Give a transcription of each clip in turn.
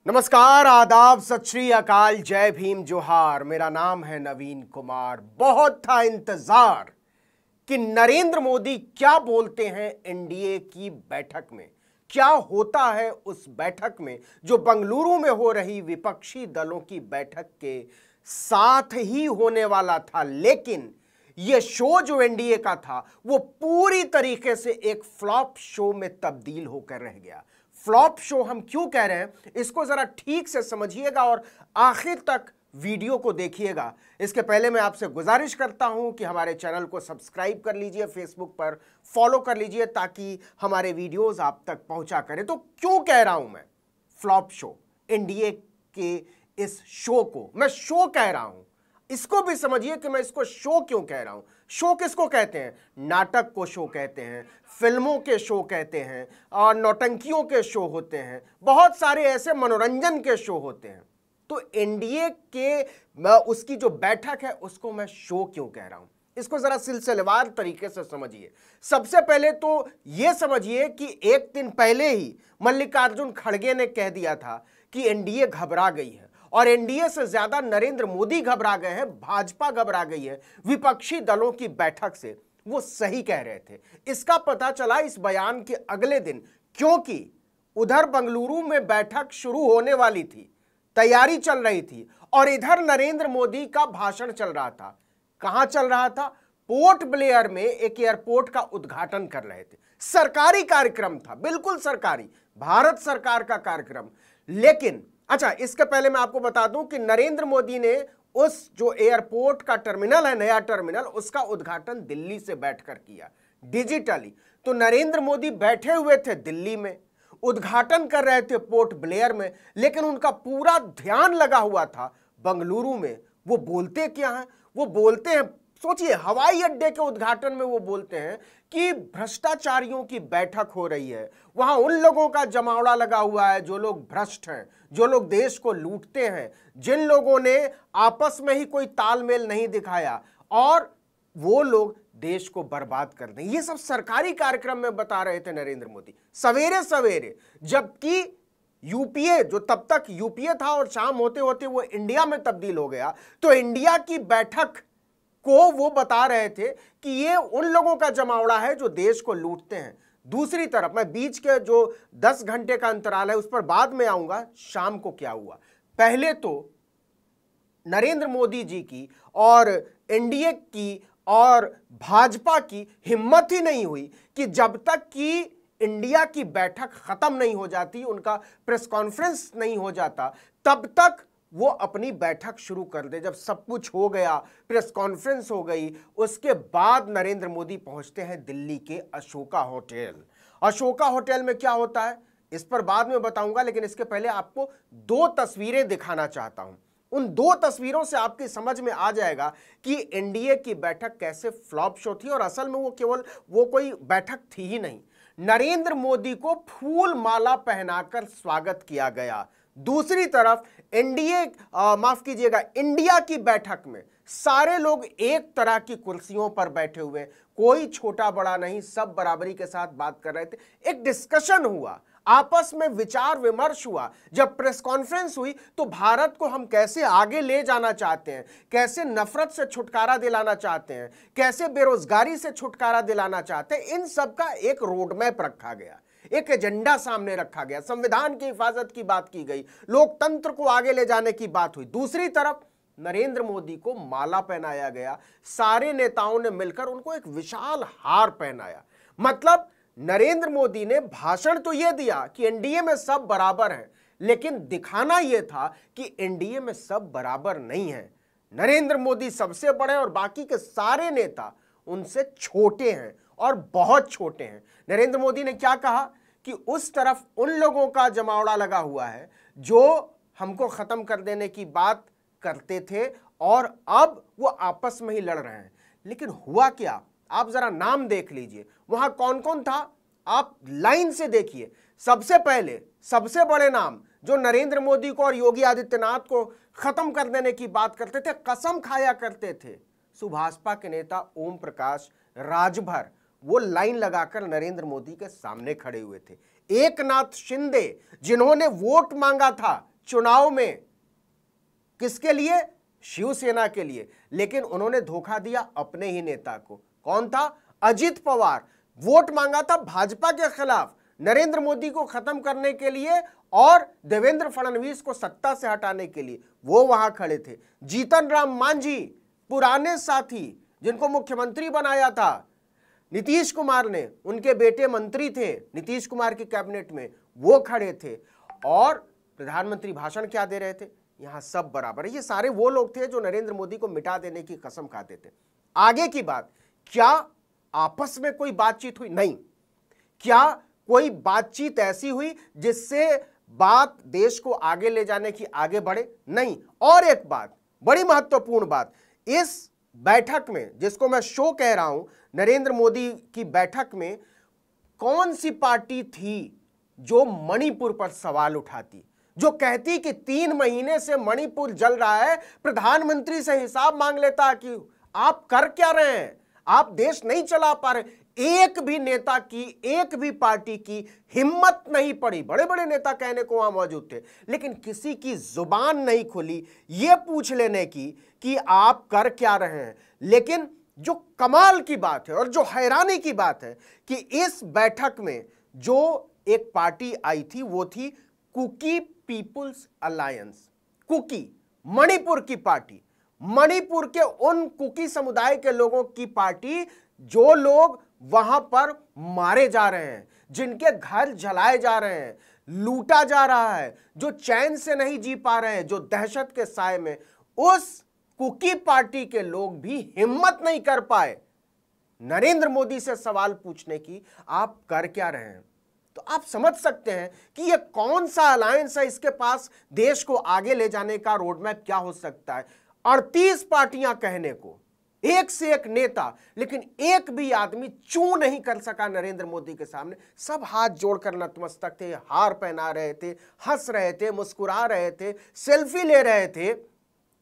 नमस्कार, आदाब, सत श्री अकाल, जय भीम, जोहार। मेरा नाम है नवीन कुमार। बहुत था इंतजार कि नरेंद्र मोदी क्या बोलते हैं एनडीए की बैठक में, क्या होता है उस बैठक में जो बंगलुरु में हो रही विपक्षी दलों की बैठक के साथ ही होने वाला था। लेकिन यह शो जो एनडीए का था वो पूरी तरीके से एक फ्लॉप शो में तब्दील होकर रह गया। फ्लॉप शो हम क्यों कह रहे हैं, इसको जरा ठीक से समझिएगा और आखिर तक वीडियो को देखिएगा। इसके पहले मैं आपसे गुजारिश करता हूं कि हमारे चैनल को सब्सक्राइब कर लीजिए, फेसबुक पर फॉलो कर लीजिए ताकि हमारे वीडियोस आप तक पहुंचा करें। तो क्यों कह रहा हूं मैं फ्लॉप शो, एनडीए के इस शो को मैं शो कह रहा हूं, इसको भी समझिए कि मैं इसको शो क्यों कह रहा हूं। शो किसको कहते हैं? नाटक को शो कहते हैं, फिल्मों के शो कहते हैं, और नौटंकियों के शो होते हैं, बहुत सारे ऐसे मनोरंजन के शो होते हैं। तो एनडीए के उसकी जो बैठक है उसको मैं शो क्यों कह रहा हूं, इसको जरा सिलसिलेवार तरीके से समझिए। सबसे पहले तो यह समझिए कि एक दिन पहले ही मल्लिकार्जुन खड़गे ने कह दिया था कि एनडीए घबरा गई है, और एनडीए से ज्यादा नरेंद्र मोदी घबरा गए हैं, भाजपा घबरा गई है विपक्षी दलों की बैठक से। वो सही कह रहे थे। इसका पता चला इस बयान के अगले दिन, क्योंकि उधर बंगलुरु में बैठक शुरू होने वाली थी, तैयारी चल रही थी, और इधर नरेंद्र मोदी का भाषण चल रहा था। कहां चल रहा था? पोर्ट ब्लेयर में एक एयरपोर्ट का उद्घाटन कर रहे थे। सरकारी कार्यक्रम था, बिल्कुल सरकारी, भारत सरकार का कार्यक्रम। लेकिन अच्छा, इसके पहले मैं आपको बता दूं कि नरेंद्र मोदी ने उस जो एयरपोर्ट का टर्मिनल है, नया टर्मिनल, उसका उद्घाटन दिल्ली से बैठकर किया, डिजिटली। तो नरेंद्र मोदी बैठे हुए थे दिल्ली में, उद्घाटन कर रहे थे पोर्ट ब्लेयर में, लेकिन उनका पूरा ध्यान लगा हुआ था बंगलुरु में। वो बोलते क्या हैं? वो बोलते हैं, सोचिए, हवाई अड्डे के उद्घाटन में वो बोलते हैं कि भ्रष्टाचारियों की बैठक हो रही है, वहां उन लोगों का जमावड़ा लगा हुआ है जो लोग भ्रष्ट हैं, जो लोग देश को लूटते हैं, जिन लोगों ने आपस में ही कोई तालमेल नहीं दिखाया, और वो लोग देश को बर्बाद कर दें। ये सब सरकारी कार्यक्रम में बता रहे थे नरेंद्र मोदी सवेरे सवेरे। जबकि यूपीए, जो तब तक यूपीए था और शाम होते होते वो इंडिया में तब्दील हो गया, तो इंडिया की बैठक को वो बता रहे थे कि ये उन लोगों का जमावड़ा है जो देश को लूटते हैं। दूसरी तरफ मैं बीच के जो 10 घंटे का अंतराल है उस पर बाद में आऊंगा, शाम को क्या हुआ। पहले तो नरेंद्र मोदी जी की और एनडीए की और भाजपा की हिम्मत ही नहीं हुई कि जब तक कि इंडिया की बैठक खत्म नहीं हो जाती, उनका प्रेस कॉन्फ्रेंस नहीं हो जाता, तब तक वो अपनी बैठक शुरू कर दे। जब सब कुछ हो गया, प्रेस कॉन्फ्रेंस हो गई, उसके बाद नरेंद्र मोदी पहुंचते हैं दिल्ली के अशोका होटल। अशोका होटल में क्या होता है इस पर बाद में बताऊंगा, लेकिन इसके पहले आपको 2 तस्वीरें दिखाना चाहता हूं। उन 2 तस्वीरों से आपकी समझ में आ जाएगा कि एनडीए की बैठक कैसे फ्लॉप शो थी, और असल में वो केवल वो कोई बैठक थी ही नहीं। नरेंद्र मोदी को फूल माला पहनाकर स्वागत किया गया। दूसरी तरफ एनडीए, माफ कीजिएगा, इंडिया की बैठक में सारे लोग एक तरह की कुर्सियों पर बैठे हुए, कोई छोटा बड़ा नहीं, सब बराबरी के साथ बात कर रहे थे। एक डिस्कशन हुआ, आपस में विचार विमर्श हुआ। जब प्रेस कॉन्फ्रेंस हुई तो भारत को हम कैसे आगे ले जाना चाहते हैं, कैसे नफरत से छुटकारा दिलाना चाहते हैं, कैसे बेरोजगारी से छुटकारा दिलाना चाहते हैं, इन सब का एक रोड मैप रखा गया, एक एजेंडा सामने रखा गया। संविधान की हिफाजत की बात की गई, लोकतंत्र को आगे ले जाने की बात हुई। दूसरी तरफ नरेंद्र मोदी को माला पहनाया गया, सारे नेताओं ने मिलकर उनको एक विशाल हार पहनाया। मतलब नरेंद्र मोदी ने भाषण तो यह दिया कि एनडीए में सब बराबर हैं, लेकिन दिखाना यह था कि एनडीए में सब बराबर नहीं है। नरेंद्र मोदी सबसे बड़े और बाकी के सारे नेता उनसे छोटे हैं, और बहुत छोटे हैं। नरेंद्र मोदी ने क्या कहा कि उस तरफ उन लोगों का जमावड़ा लगा हुआ है जो हमको खत्म कर देने की बात करते थे, और अब वो आपस में ही लड़ रहे हैं। लेकिन हुआ क्या, आप जरा नाम देख लीजिए, वहां कौन कौन था, आप लाइन से देखिए। सबसे पहले सबसे बड़े नाम जो नरेंद्र मोदी को और योगी आदित्यनाथ को खत्म कर देने की बात करते थे, कसम खाया करते थे, सुभाषपा के नेता ओम प्रकाश राजभर, वो लाइन लगाकर नरेंद्र मोदी के सामने खड़े हुए थे। एकनाथ शिंदे, जिन्होंने वोट मांगा था चुनाव में, किसके लिए? शिवसेना के लिए। लेकिन उन्होंने धोखा दिया अपने ही नेता को। कौन था? अजित पवार। वोट मांगा था भाजपा के खिलाफ, नरेंद्र मोदी को खत्म करने के लिए और देवेंद्र फडणवीस को सत्ता से हटाने के लिए। वो वहां खड़े थे। जीतन राम मांझी, पुराने साथी जिनको मुख्यमंत्री बनाया था नीतीश कुमार ने, उनके बेटे मंत्री थे नीतीश कुमार की कैबिनेट में, वो खड़े थे। और प्रधानमंत्री भाषण क्या दे रहे थे? यहां सब बराबर है। ये सारे वो लोग थे जो नरेंद्र मोदी को मिटा देने की कसम खाते थे। आगे की बात, क्या आपस में कोई बातचीत हुई? नहीं। क्या कोई बातचीत ऐसी हुई जिससे बात देश को आगे ले जाने की आगे बढ़े? नहीं। और एक बात, बड़ी महत्वपूर्ण बात, इस बैठक में, जिसको मैं शो कह रहा हूं, नरेंद्र मोदी की बैठक में कौन सी पार्टी थी जो मणिपुर पर सवाल उठाती, जो कहती कि 3 महीने से मणिपुर जल रहा है, प्रधानमंत्री से हिसाब मांग लेता कि आप कर क्या रहे हैं, आप देश नहीं चला पा रहे। एक भी नेता की, एक भी पार्टी की हिम्मत नहीं पड़ी। बड़े बड़े नेता कहने को वहां मौजूद थे, लेकिन किसी की जुबान नहीं खुली ये पूछ लेने की कि आप कर क्या रहे हैं। लेकिन जो कमाल की बात है और जो हैरानी की बात है कि इस बैठक में जो एक पार्टी आई थी वो थी कुकी पीपुल्स अलायंस। कुकी, मणिपुर की पार्टी, मणिपुर के उन कुकी समुदाय के लोगों की पार्टी जो लोग वहां पर मारे जा रहे हैं, जिनके घर जलाए जा रहे हैं, लूटा जा रहा है, जो चैन से नहीं जी पा रहे हैं, जो दहशत के साए में, उस कुकी पार्टी के लोग भी हिम्मत नहीं कर पाए नरेंद्र मोदी से सवाल पूछने की, आप कर क्या रहे हैं। तो आप समझ सकते हैं कि ये कौन सा अलायंस है, इसके पास देश को आगे ले जाने का रोडमैप क्या हो सकता है। 38 पार्टियां कहने को, एक से एक नेता, लेकिन एक भी आदमी चू नहीं कर सका नरेंद्र मोदी के सामने। सब हाथ जोड़कर नतमस्तक थे, हार पहना रहे थे, हंस रहे थे, मुस्कुरा रहे थे, सेल्फी ले रहे थे।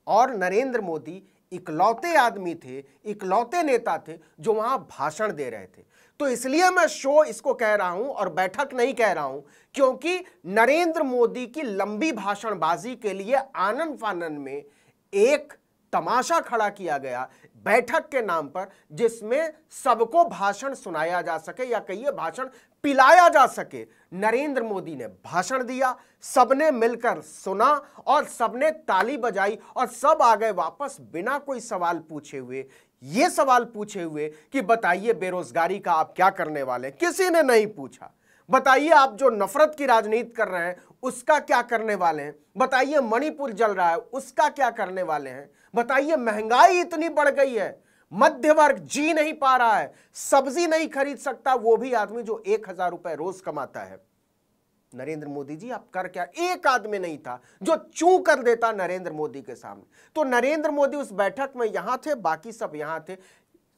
और नरेंद्र मोदी इकलौते आदमी थे, इकलौते नेता थे जो वहां भाषण दे रहे थे। तो इसलिए मैं शो इसको कह रहा हूं और बैठक नहीं कह रहा हूं, क्योंकि नरेंद्र मोदी की लंबी भाषणबाजी के लिए आनन फानन में एक तमाशा खड़ा किया गया बैठक के नाम पर, जिसमें सबको भाषण सुनाया जा सके या कहिए भाषण पिलाया जा सके। नरेंद्र मोदी ने भाषण दिया, सबने मिलकर सुना और सबने ताली बजाई और सब आ गए वापस बिना कोई सवाल पूछे हुए। ये सवाल पूछे हुए कि बताइए बेरोजगारी का आप क्या करने वाले हैं, किसी ने नहीं पूछा। बताइए आप जो नफरत की राजनीति कर रहे हैं उसका क्या करने वाले हैं। बताइए मणिपुर जल रहा है उसका क्या करने वाले हैं। बताइए महंगाई इतनी बढ़ गई है, मध्य वर्ग जी नहीं पा रहा है, सब्जी नहीं खरीद सकता वो भी आदमी जो 1000 रुपए रोज कमाता है। नरेंद्र मोदी जी आप कर क्या? एक आदमी नहीं था जो चू कर देता नरेंद्र मोदी के सामने। तो नरेंद्र मोदी उस बैठक में यहां थे, बाकी सब यहां थे।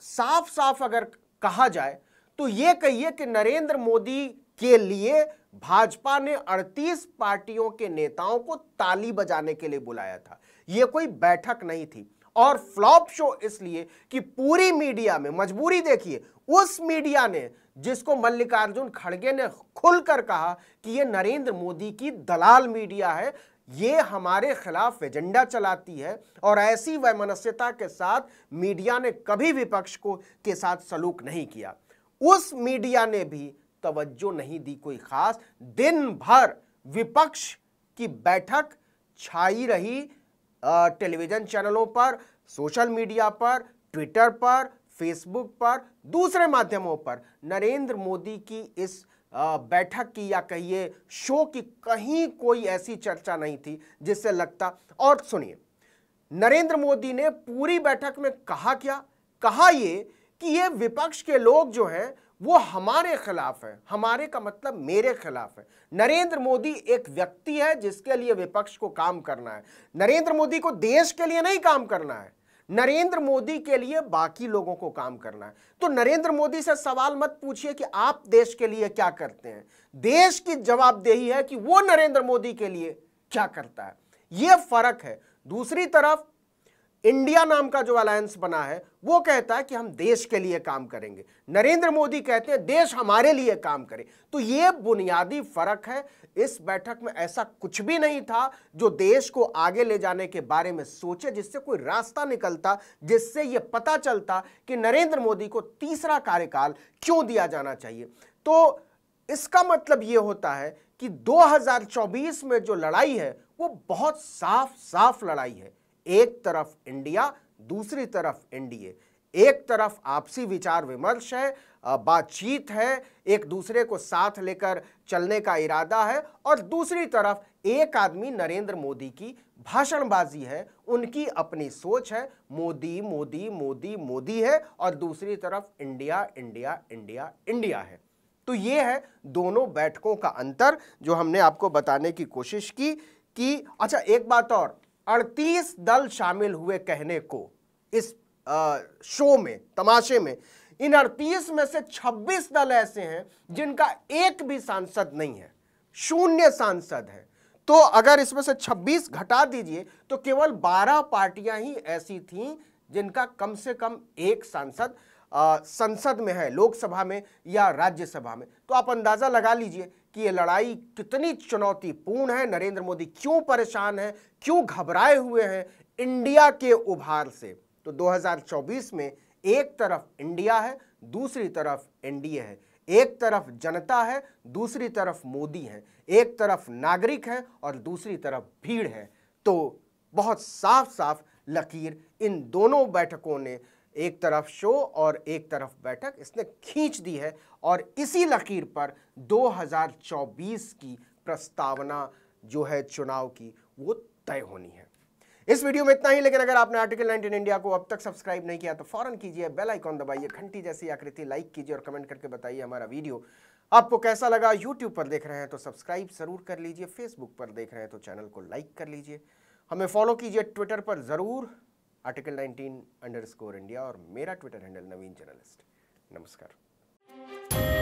साफ साफ अगर कहा जाए तो ये कहिए कि नरेंद्र मोदी के लिए भाजपा ने 38 पार्टियों के नेताओं को ताली बजाने के लिए बुलाया था। यह कोई बैठक नहीं थी। और फ्लॉप शो इसलिए कि पूरी मीडिया में मजबूरी देखिए, उस मीडिया ने जिसको मल्लिकार्जुन खड़गे ने खुलकर कहा कि यह नरेंद्र मोदी की दलाल मीडिया है, ये हमारे खिलाफ एजेंडा चलाती है, और ऐसी वैमनस्यता के साथ मीडिया ने कभी विपक्ष को के साथ सलूक नहीं किया। उस मीडिया ने भी तवज्जो नहीं दी कोई खास। दिन भर विपक्ष की बैठक छाई रही टेलीविजन चैनलों पर, सोशल मीडिया पर, ट्विटर पर, फेसबुक पर, दूसरे माध्यमों पर। नरेंद्र मोदी की इस बैठक की या कहिए शो की कहीं कोई ऐसी चर्चा नहीं थी जिससे लगता। और सुनिए, नरेंद्र मोदी ने पूरी बैठक में कहा क्या? कहा ये कि ये विपक्ष के लोग जो हैं वो हमारे खिलाफ है। हमारे का मतलब मेरे खिलाफ है। नरेंद्र मोदी एक व्यक्ति है जिसके लिए विपक्ष को काम करना है। नरेंद्र मोदी को देश के लिए नहीं काम करना है, नरेंद्र मोदी के लिए बाकी लोगों को काम करना है। तो नरेंद्र मोदी से सवाल मत पूछिए कि आप देश के लिए क्या करते हैं। देश की जवाबदेही है कि वो नरेंद्र मोदी के लिए क्या करता है। यह फर्क है। दूसरी तरफ इंडिया नाम का जो अलायंस बना है वो कहता है कि हम देश के लिए काम करेंगे, नरेंद्र मोदी कहते हैं देश हमारे लिए काम करे। तो ये बुनियादी फर्क है। इस बैठक में ऐसा कुछ भी नहीं था जो देश को आगे ले जाने के बारे में सोचे, जिससे कोई रास्ता निकलता, जिससे ये पता चलता कि नरेंद्र मोदी को तीसरा कार्यकाल क्यों दिया जाना चाहिए। तो इसका मतलब ये होता है कि 2024 में जो लड़ाई है वो बहुत साफ साफ लड़ाई है। एक तरफ इंडिया, दूसरी तरफ एनडीए। एक तरफ आपसी विचार विमर्श है, बातचीत है, एक दूसरे को साथ लेकर चलने का इरादा है, और दूसरी तरफ एक आदमी नरेंद्र मोदी की भाषणबाजी है, उनकी अपनी सोच है, मोदी मोदी मोदी मोदी है, और दूसरी तरफ इंडिया इंडिया इंडिया इंडिया है। तो ये है दोनों बैठकों का अंतर जो हमने आपको बताने की कोशिश की कि अच्छा एक बात और, 38 दल शामिल हुए कहने को इस शो में, तमाशे में। इन 38 में से 26 दल ऐसे हैं जिनका एक भी सांसद नहीं है, शून्य सांसद है। तो अगर इसमें से 26 घटा दीजिए तो केवल 12 पार्टियां ही ऐसी थीं जिनका कम से कम एक सांसद संसद में है, लोकसभा में या राज्यसभा में। तो आप अंदाजा लगा लीजिए कि ये लड़ाई कितनी चुनौतीपूर्ण है। नरेंद्र मोदी क्यों परेशान है, क्यों घबराए हुए हैं इंडिया के उभार से। तो 2024 में एक तरफ इंडिया है, दूसरी तरफ एनडीए है। एक तरफ जनता है, दूसरी तरफ मोदी है। एक तरफ नागरिक है और दूसरी तरफ भीड़ है। तो बहुत साफ साफ लकीर इन दोनों बैठकों ने, एक तरफ शो और एक तरफ बैठक, इसने खींच दी है। और इसी लकीर पर 2024 की प्रस्तावना जो है चुनाव की, वो तय होनी है। इस वीडियो में इतना ही, लेकिन अगर आपने आर्टिकल 19 इंडिया को अब तक सब्सक्राइब नहीं किया तो फौरन कीजिए, बेल आइकॉन दबाइए, घंटी जैसी आकृति लाइक कीजिए और कमेंट करके बताइए हमारा वीडियो आपको कैसा लगा। यूट्यूब पर देख रहे हैं तो सब्सक्राइब जरूर कर लीजिए, फेसबुक पर देख रहे हैं तो चैनल को लाइक कर लीजिए, हमें फॉलो कीजिए ट्विटर पर जरूर, आर्टिकल 19_इंडिया, और मेरा ट्विटर हैंडल नवीन जर्नलिस्ट। नमस्कार।